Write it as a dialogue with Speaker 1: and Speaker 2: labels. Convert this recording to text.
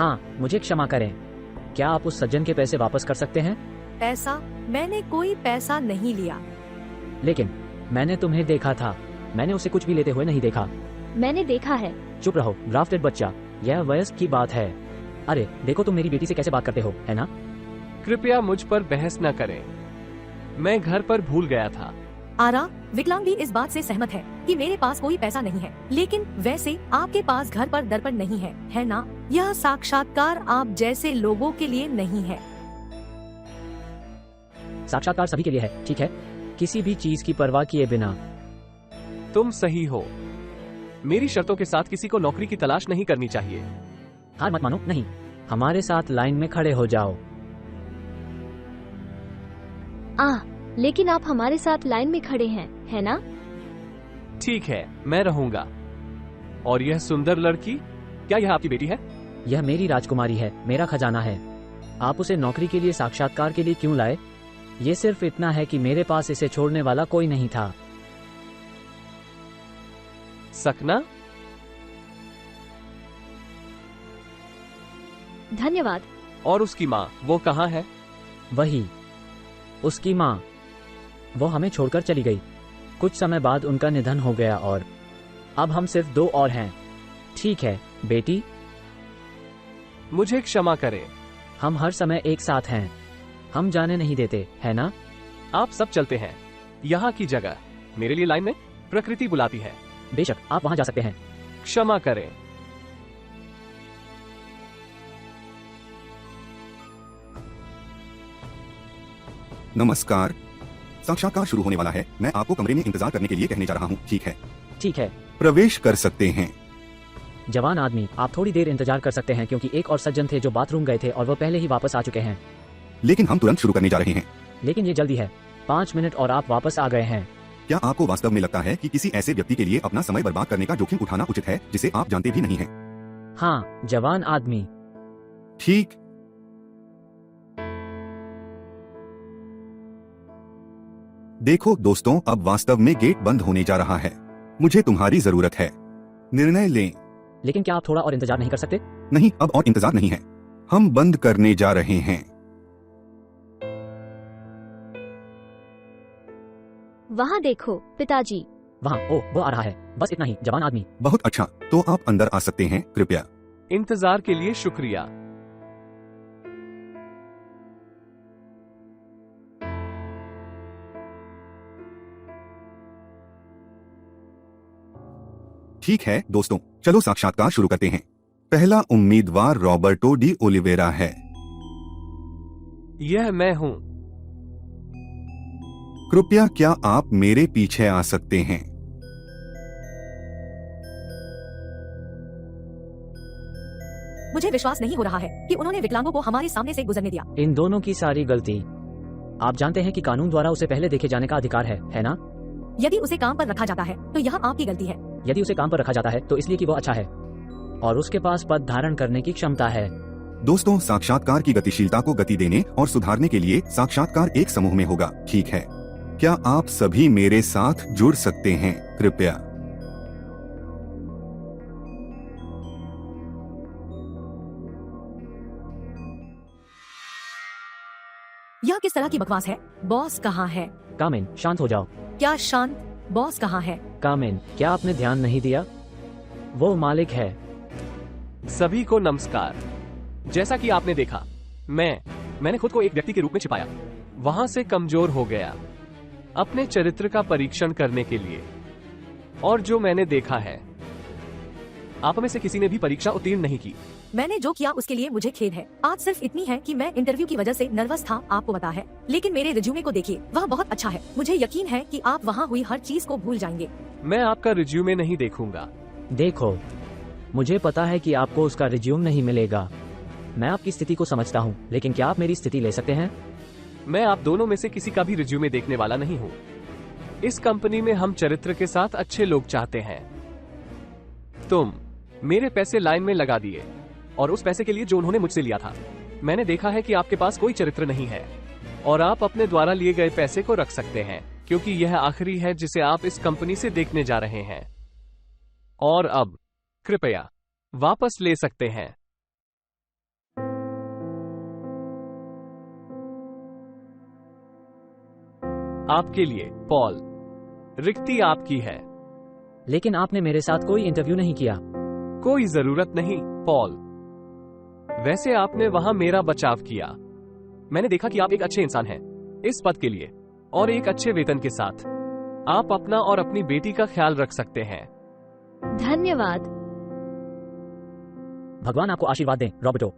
Speaker 1: हाँ, मुझे क्षमा करें। क्या आप उस सज्जन के पैसे वापस कर सकते हैं?
Speaker 2: पैसा? मैंने कोई पैसा नहीं लिया।
Speaker 1: लेकिन मैंने तुम्हें देखा था। मैंने उसे कुछ भी लेते हुए नहीं देखा।
Speaker 3: मैंने देखा है।
Speaker 1: चुप रहो, ग्राफ्टेड बच्चा। यह वयस्क की बात है। अरे देखो, तुम मेरी बेटी से कैसे बात करते हो, है ना?
Speaker 4: कृपया मुझ पर बहस न करें। मैं घर पर भूल गया था।
Speaker 2: आरा, विकलांग भी इस बात से सहमत है कि मेरे पास कोई पैसा नहीं है, लेकिन वैसे आपके पास घर पर दर्पण नहीं है ना? यह साक्षात्कार आप जैसे लोगों के लिए नहीं है।
Speaker 1: साक्षात्कार सभी के लिए है, ठीक है? किसी भी चीज की परवाह किए बिना।
Speaker 4: तुम सही हो। मेरी शर्तों के साथ किसी को नौकरी की तलाश नहीं करनी चाहिए।
Speaker 1: हार मत मानो, नहीं। हमारे साथ लाइन में खड़े हो जाओ।
Speaker 3: लेकिन आप हमारे साथ लाइन में खड़े हैं, है ना?
Speaker 4: ठीक है, मैं रहूंगा। और यह सुंदर लड़की, क्या यह आपकी बेटी है?
Speaker 1: यह मेरी राजकुमारी है, मेरा खजाना है। आप उसे नौकरी के लिए, साक्षात्कार के लिए क्यों लाए? ये सिर्फ इतना है कि मेरे पास इसे छोड़ने वाला कोई नहीं था।
Speaker 4: सकना?
Speaker 3: धन्यवाद।
Speaker 4: और उसकी माँ, वो कहाँ है?
Speaker 1: वही, उसकी माँ। वो हमें छोड़कर चली गई। कुछ समय बाद उनका निधन हो गया और अब हम सिर्फ 2 और हैं। ठीक है बेटी,
Speaker 4: मुझे क्षमा करें।
Speaker 1: हम हर समय एक साथ हैं। हम जाने नहीं देते, है ना?
Speaker 4: आप सब चलते हैं। यहाँ की जगह मेरे लिए लाइन में प्रकृति बुलाती है।
Speaker 1: बेशक, आप वहां जा सकते हैं।
Speaker 4: क्षमा करें।
Speaker 5: नमस्कार। साक्षात्कार शुरू होने वाला है। मैं आपको कमरे में इंतजार करने के लिए कहने जा रहा हूँ, ठीक है?
Speaker 1: ठीक है।
Speaker 5: प्रवेश कर सकते हैं।
Speaker 1: जवान आदमी, आप थोड़ी देर इंतजार कर सकते हैं क्योंकि एक और सज्जन थे जो बाथरूम गए थे और वो पहले ही वापस आ चुके हैं।
Speaker 5: लेकिन हम तुरंत शुरू करने जा रहे हैं।
Speaker 1: लेकिन ये जल्दी है। 5 मिनट और आप वापस आ गए हैं।
Speaker 5: क्या आपको वास्तव में लगता है कि किसी ऐसे व्यक्ति के लिए अपना समय बर्बाद करने का जोखिम उठाना उचित है जिसे आप जानते भी नहीं हैं?
Speaker 1: हाँ, जवान आदमी।
Speaker 5: ठीक। देखो दोस्तों, अब वास्तव में गेट बंद होने जा रहा है। मुझे तुम्हारी जरूरत है। निर्णय लें।
Speaker 1: लेकिन क्या आप थोड़ा और इंतजार नहीं कर सकते?
Speaker 5: नहीं, अब और इंतजार नहीं है। हम बंद करने जा रहे हैं।
Speaker 3: वहाँ देखो पिताजी।
Speaker 1: वहाँ, ओह, वो आ रहा है। बस इतना ही, जवान आदमी।
Speaker 5: बहुत अच्छा, तो आप अंदर आ सकते हैं, कृपया।
Speaker 4: इंतजार के लिए शुक्रिया।
Speaker 5: ठीक है दोस्तों, चलो साक्षात्कार शुरू करते हैं। पहला उम्मीदवार रॉबर्टो डी ओलिवेरा है।
Speaker 4: यह मैं हूँ।
Speaker 5: कृपया क्या आप मेरे पीछे आ सकते हैं?
Speaker 2: मुझे विश्वास नहीं हो रहा है कि उन्होंने विकलांगों को हमारे सामने से गुजरने दिया।
Speaker 1: इन दोनों की सारी गलती। आप जानते हैं कि कानून द्वारा उसे पहले देखे जाने का अधिकार है ना?
Speaker 2: यदि उसे काम पर रखा जाता है तो यह आपकी गलती है।
Speaker 1: यदि उसे काम पर रखा जाता है तो इसलिए कि वो अच्छा है और उसके पास पद धारण करने की क्षमता है।
Speaker 5: दोस्तों, साक्षात्कार की गतिशीलता को गति देने और सुधारने के लिए साक्षात्कार एक समूह में होगा, ठीक है? क्या आप सभी मेरे साथ जुड़ सकते हैं, कृपया?
Speaker 2: यह किस तरह की बकवास है? बॉस कहाँ है?
Speaker 1: कामिन, शांत हो जाओ।
Speaker 2: क्या शांत? बॉस कहाँ है?
Speaker 1: कामिन, क्या आपने ध्यान नहीं दिया? वो मालिक है।
Speaker 4: सभी को नमस्कार। जैसा कि आपने देखा, मैंने खुद को एक व्यक्ति के रूप में छिपाया, वहां से कमजोर हो गया अपने चरित्र का परीक्षण करने के लिए। और जो मैंने देखा है, आप में से किसी ने भी परीक्षा उत्तीर्ण नहीं की।
Speaker 2: मैंने जो किया उसके लिए मुझे खेद है। आज सिर्फ इतनी है कि मैं इंटरव्यू की वजह से नर्वस था, आपको पता है। लेकिन मेरे रिज्यूमे को देखिए, वह बहुत अच्छा है। मुझे यकीन है कि आप वहाँ हुई हर चीज को भूल जाएंगे।
Speaker 4: मैं आपका रिज्यूमे नहीं देखूंगा।
Speaker 1: देखो, मुझे पता है कि आपको उसका रिज्यूम नहीं मिलेगा। मैं आपकी स्थिति को समझता हूँ, लेकिन क्या आप मेरी स्थिति ले सकते हैं?
Speaker 4: मैं आप दोनों में से किसी का भी रिज्यूमे देखने वाला नहीं हूँ। इस कंपनी में हम चरित्र के साथ अच्छे लोग चाहते हैं। तुम मेरे पैसे लाइन में लगा दिए और उस पैसे के लिए जो उन्होंने मुझसे लिया था। मैंने देखा है कि आपके पास कोई चरित्र नहीं है और आप अपने द्वारा लिए गए पैसे को रख सकते हैं, क्योंकि यह आखिरी है जिसे आप इस कंपनी से देखने जा रहे हैं। और अब कृपया वापस ले सकते हैं। आपके लिए पॉल, रिक्ति आपकी है।
Speaker 1: लेकिन आपने मेरे साथ कोई इंटरव्यू नहीं किया।
Speaker 4: कोई जरूरत नहीं पॉल। वैसे आपने वहां मेरा बचाव किया। मैंने देखा कि आप एक अच्छे इंसान हैं इस पद के लिए और एक अच्छे वेतन के साथ आप अपना और अपनी बेटी का ख्याल रख सकते हैं।
Speaker 3: धन्यवाद।
Speaker 1: भगवान आपको आशीर्वाद दें, रॉबर्टो।